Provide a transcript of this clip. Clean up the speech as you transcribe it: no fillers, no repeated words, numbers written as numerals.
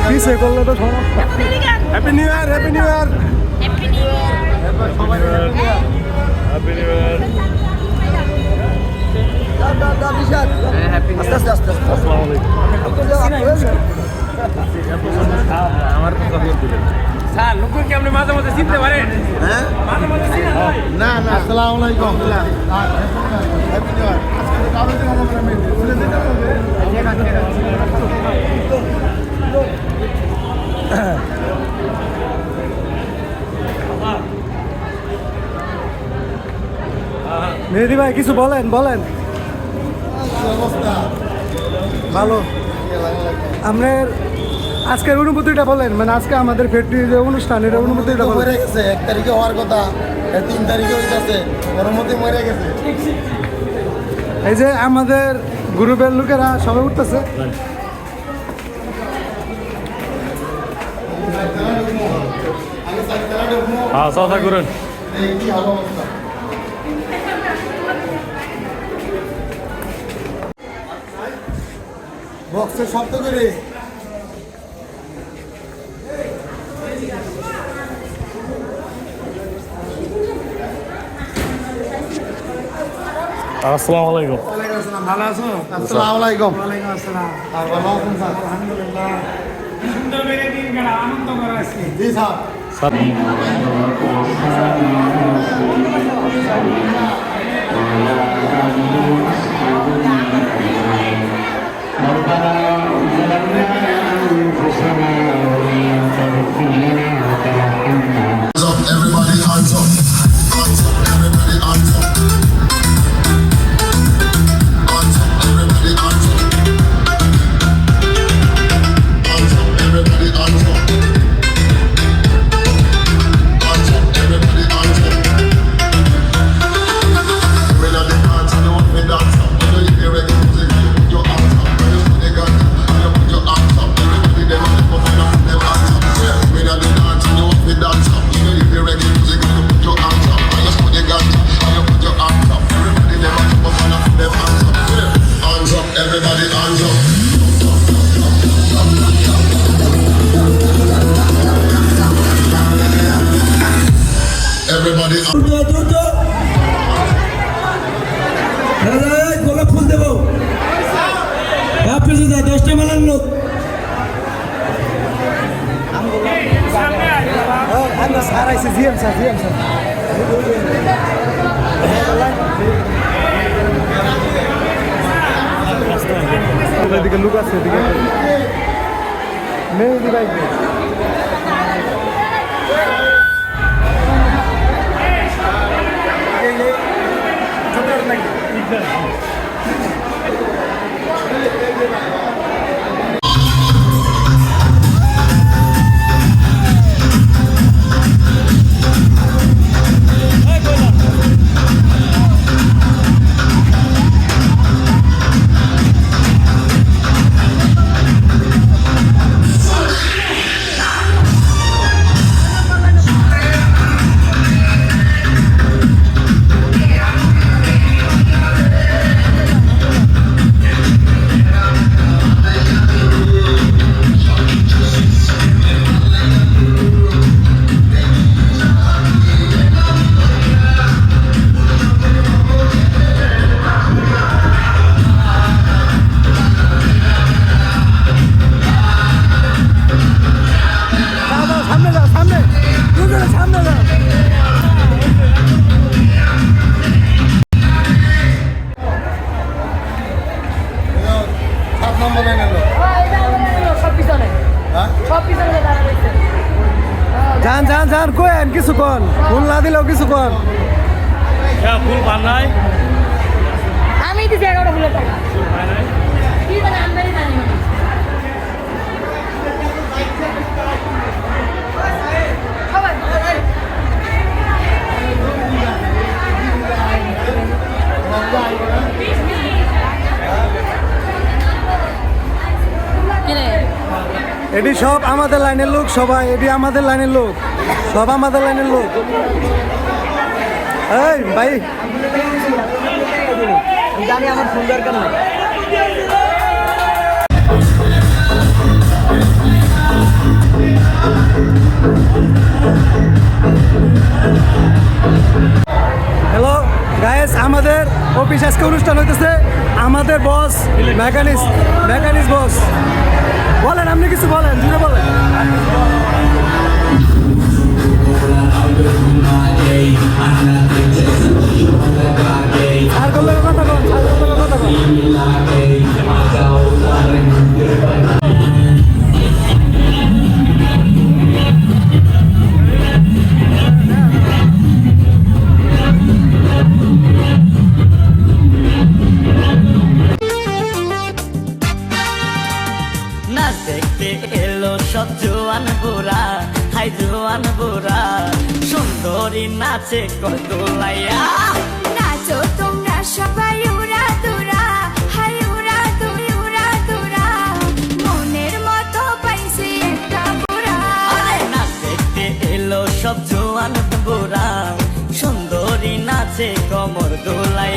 পিছে করলে তো সমস্যা। Happy new year, happy new year, happy new year. Happy new year. আস্তে আস্তে আস্তে আস্তে। আসসালামু আলাইকুম। আমার স্যার লোকজন কি আপনি মাঝে মাঝে চিনতে পারেন? হ্যাঁ মাঝে মাঝে চিনেন ভাই? না না আসসালামু আলাইকুম। Happy new year. মেহেদি ভাই কিছু বলেন, বলেন। ভালো। আপনার আজকের অনুভূতিটা বলেন, মানে আজকে আমাদের ফ্যাক্টরি যে অনুষ্ঠান, এটা অনুভূতিটা বলেন। মরে গেছে 1 তারিখে হওয়ার কথা, 3 তারিখে হইতাছে, ওর মধ্যে মরে গেছে। এই যে আমাদের গ্রুপের লোকেরা সবাই উঠতেছে। হ্যাঁ, সাথে করুন। কি ভালো অবস্থা। বক্সের শব্দ করে আসসালামু আলাইকুম। ভালো আছো? আসসালামু আলাইকুম। ওয়ালাইকুম আসসালাম। আর ভালো আছেন স্যার? আলহামদুলিল্লাহ। সুন্দর করে দিন কাটা আনন্দ করা আজকে। জি sir. Everybody hands up, hands up, everybody hands up, hands up, everybody hands up, hands up, everybody hands up, hands up, everybody hands up. When I dance, I know what we dance up. When you hear reggae music, you put your hands up. When you put the gun up, you put your hands up. Everybody them on the put them hands up. When I dance, I know what we dance up. When you hear reggae music, you put your hands up. When you put the gun up, you put your hands up. Everybody them on the put them hands up. Hands up, everybody hands up. Everybody. গোলাপ ফুল দেবো হাফিজ 10টা মালার লোক sir আইসি, GM sir, GM sir. এদিকে লোক আছে, এদিকে মেহেদি ভাই। যান যান যান, কোয়েন কিছু কন, ফুল না দিলেও কিছু কন। ফুল পান নাই? আমি দিছি 11টা ফুলের টাকা। কি জানি আমদানি জানি না। এটি সব আমাদের লাইনের লোক, সবাই এটি আমাদের লাইনের লোক, সব আমাদের লাইনের লোক। এই ভাই জানি আমার ফোন দরকার নাই। অফিস আজকে অনুষ্ঠান হইতেছে আমাদের বস মেকানিক্স বস বলেন, আপনি কিছু বলেন, জুড়ে বলেন। আর করলে কথা বল, আর করলে কথা বল। নাচ দেখতে এলো সব জোয়ান বুড়া, হাই জোয়ান বুড়া, সুন্দরী নাচে কত লাইয়া। নাচো তোমরা সবাই উড়া দুরা, হাই উড়া দুই উড়া দুরা, মনের মতো পাইছি একটা বুড়া। আরে নাচ দেখতে এলো সব জোয়ান বুড়া, সুন্দরী নাচে কমর দোলাই।